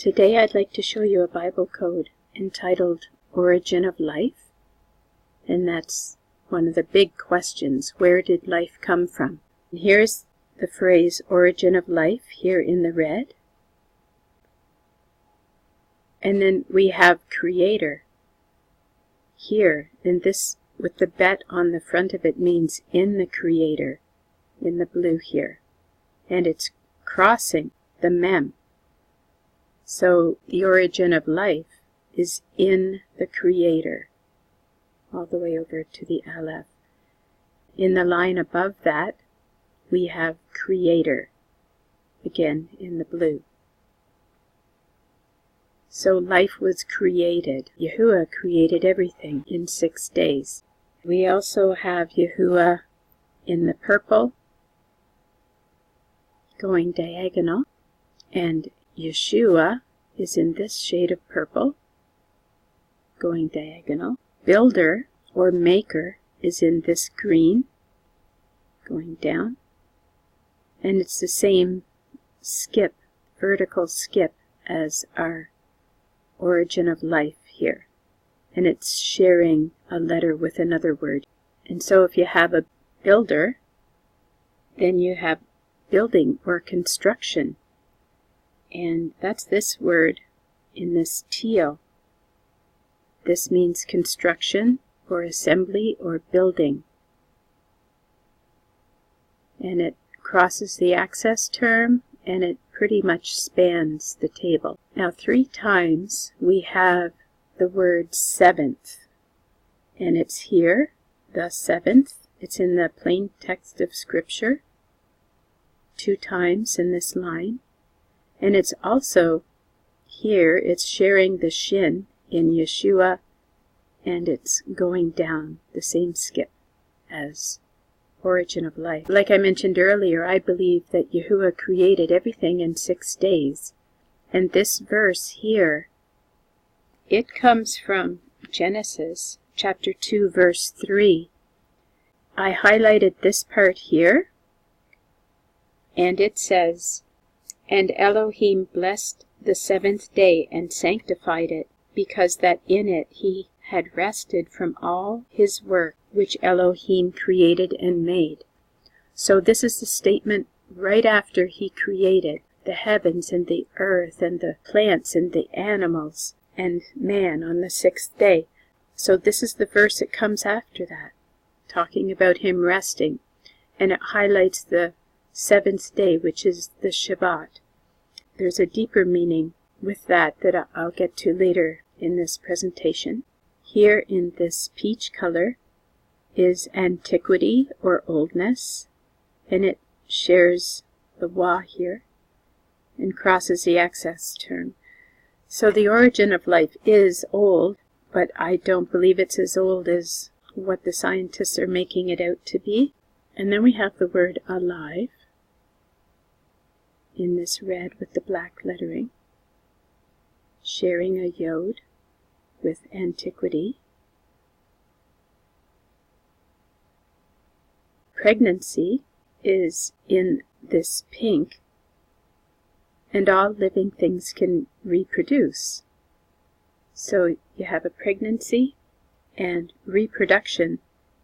Today I'd like to show you a Bible code entitled Origin of Life, and that's one of the big questions. Where did life come from? And here's the phrase origin of life here in the red. And then we have creator here, and this with the bet on the front of it means in the creator in the blue here. And it's crossing the mem. So the origin of life is in the creator, all the way over to the aleph. In the line above that, we have creator, again in the blue. So life was created. Yahuwah created everything in 6 days. We also have Yahuwah in the purple, going diagonal, and Yeshua is in this shade of purple, going diagonal. Builder or maker is in this green, going down. And it's the same skip, vertical skip, as our origin of life here. And it's sharing a letter with another word. And so if you have a builder, then you have building or construction. And that's this word in this teal. This means construction or assembly or building. And it crosses the access term, and it pretty much spans the table. Now 3 times we have the word seventh. And it's here, the seventh. It's in the plain text of Scripture. 2 times in this line. And it's also here, it's sharing the shin in Yeshua, and it's going down the same skip as origin of life. Like I mentioned earlier, I believe that Yahuwah created everything in 6 days. And this verse here, it comes from Genesis chapter 2, verse 3. I highlighted this part here, and it says, "And Elohim blessed the 7th day and sanctified it, because that in it he had rested from all his work which Elohim created and made." So this is the statement right after he created the heavens and the earth and the plants and the animals and man on the 6th day. So this is the verse that comes after that, talking about him resting. And it highlights the 7th day, which is the Shabbat. There's a deeper meaning with that I'll get to later in this presentation. Here in this peach color is antiquity or oldness, and it shares the wa here and crosses the access term. So the origin of life is old, but I don't believe it's as old as what the scientists are making it out to be. And then we have the word alive in this red with the black lettering, sharing a yod with antiquity. Pregnancy is in this pink, and all living things can reproduce. So you have a pregnancy, and reproduction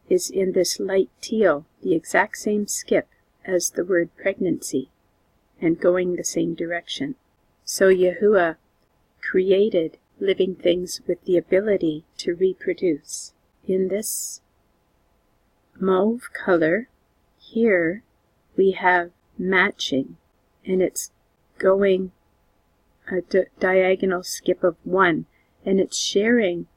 is in this light teal, the exact same skip as the word pregnancy, and going the same direction. So Yahuwah created living things with the ability to reproduce. In this mauve color, here we have matching, and it's going a diagonal skip of 1, and it's sharing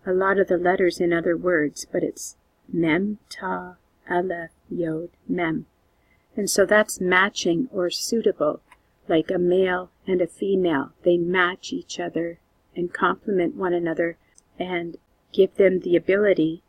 a lot of the letters in other words, but it's mem, ta, aleph, yod, mem. And so that's matching or suitable, like a male and a female. They match each other and complement one another and give them the ability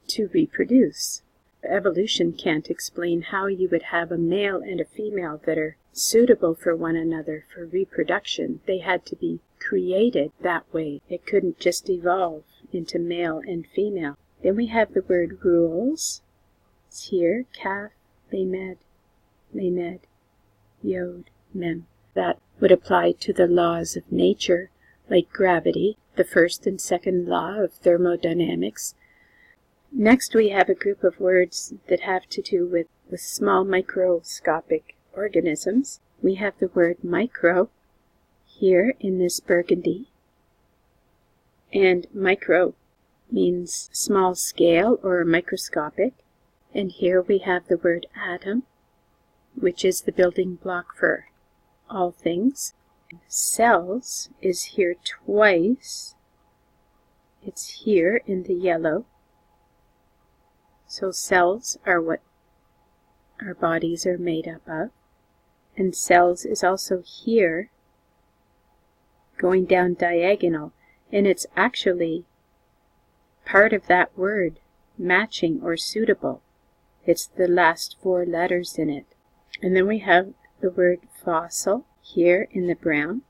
to reproduce. Evolution can't explain how you would have a male and a female that are suitable for one another for reproduction. They had to be created that way. It couldn't just evolve into male and female. Then we have the word rules. It's here, kaf, lamed, yod, mem. That would apply to the laws of nature, like gravity, the first and second law of thermodynamics. Next, we have a group of words that have to do with small microscopic organisms. We have the word micro here in this burgundy, and micro means small scale or microscopic, and here we have the word atom, which is the building block for all things. Cells is here twice. It's here in the yellow. So cells are what our bodies are made up of. And cells is also here, going down diagonal. And it's actually part of that word, matching or suitable. It's the last 4 letters in it. And then we have the word fossil here in the brown.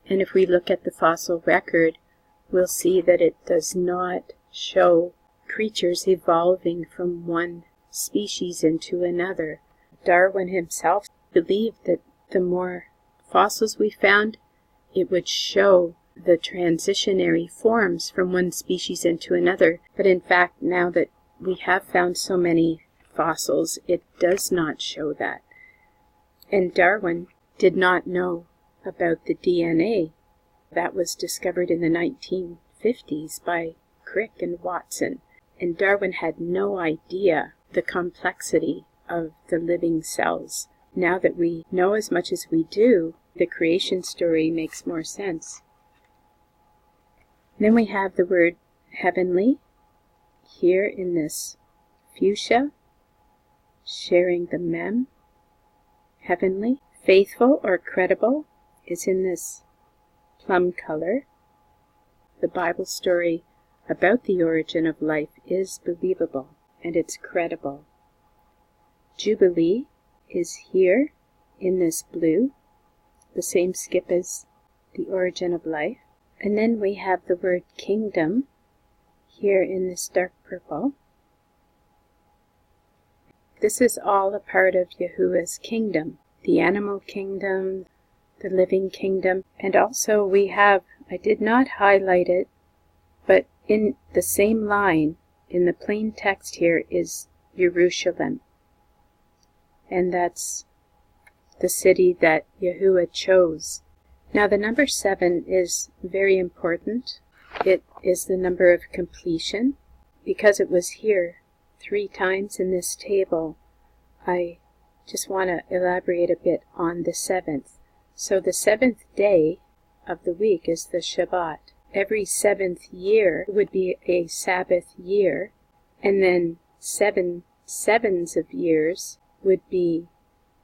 And if we look at the fossil record, we'll see that it does not show creatures evolving from one species into another. Darwin himself believed that the more fossils we found, it would show the transitionary forms from one species into another. But in fact, now that we have found so many fossils, it does not show that. And Darwin did not know about the DNA. That was discovered in the 1950s by Crick and Watson. And Darwin had no idea the complexity of the living cells. Now that we know as much as we do, the creation story makes more sense. Then we have the word heavenly here in this fuchsia, sharing the mem. Heavenly. Faithful or credible is in this plum color. The Bible story about the origin of life is believable, and it's credible. Jubilee is here in this blue, the same skip as the origin of life. And then we have the word kingdom here in this dark purple. This is all a part of Yahuwah's kingdom, the animal kingdom, the living kingdom, and also we have, I did not highlight it, but in the same line, in the plain text here, is Jerusalem. And that's the city that Yahuwah chose. Now the number 7 is very important. It is the number of completion. Because it was here 3 times in this table, I just want to elaborate a bit on the 7th. So the 7th day of the week is the Shabbat. Every 7th year would be a Sabbath year, and then 7 sevens of years would be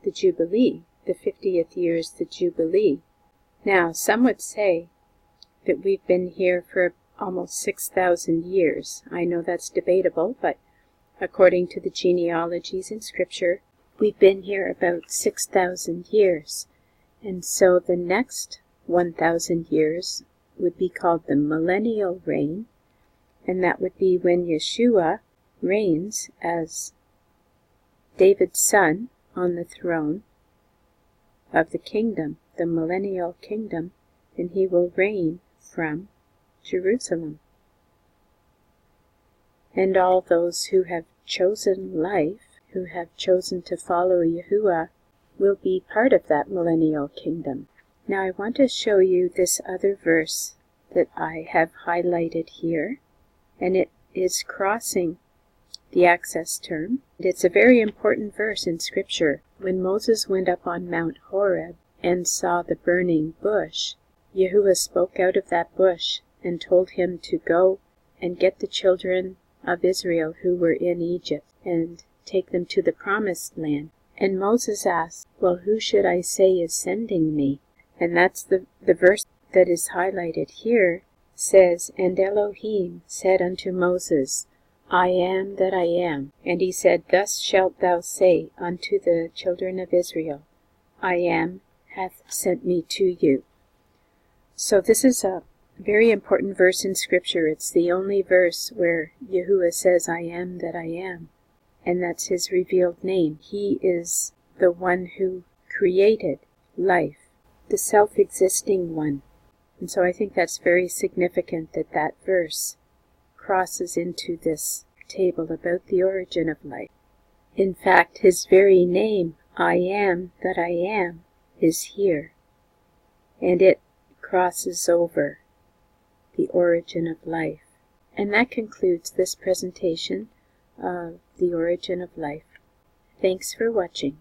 the Jubilee. The 50th year is the Jubilee. Now, some would say that we've been here for almost 6,000 years. I know that's debatable, but according to the genealogies in Scripture, we've been here about 6,000 years. And so the next 1,000 years would be called the millennial reign, and that would be when Yeshua reigns as David's son on the throne of the kingdom, the millennial kingdom, and he will reign from Jerusalem. And all those who have chosen life, who have chosen to follow Yahuwah, will be part of that millennial kingdom. Now I want to show you this other verse that I have highlighted here, and it is crossing the access term. It's a very important verse in Scripture. When Moses went up on Mount Horeb and saw the burning bush, Yahuwah spoke out of that bush and told him to go and get the children of Israel who were in Egypt and take them to the promised land. And Moses asked, well, who should I say is sending me? And that's the verse that is highlighted here, says, And Elohim said unto Moses, I am that I am. And he said, Thus shalt thou say unto the children of Israel, I am hath sent me to you. So this is a very important verse in Scripture. It's the only verse where Yahuwah says, I am that I am. And that's his revealed name. He is the one who created life, the self-existing one. And so I think that's very significant that that verse crosses into this table about the origin of life. In fact, his very name, I am that I am, is here, and it crosses over the origin of life. And that concludes this presentation of the origin of life. Thanks for watching.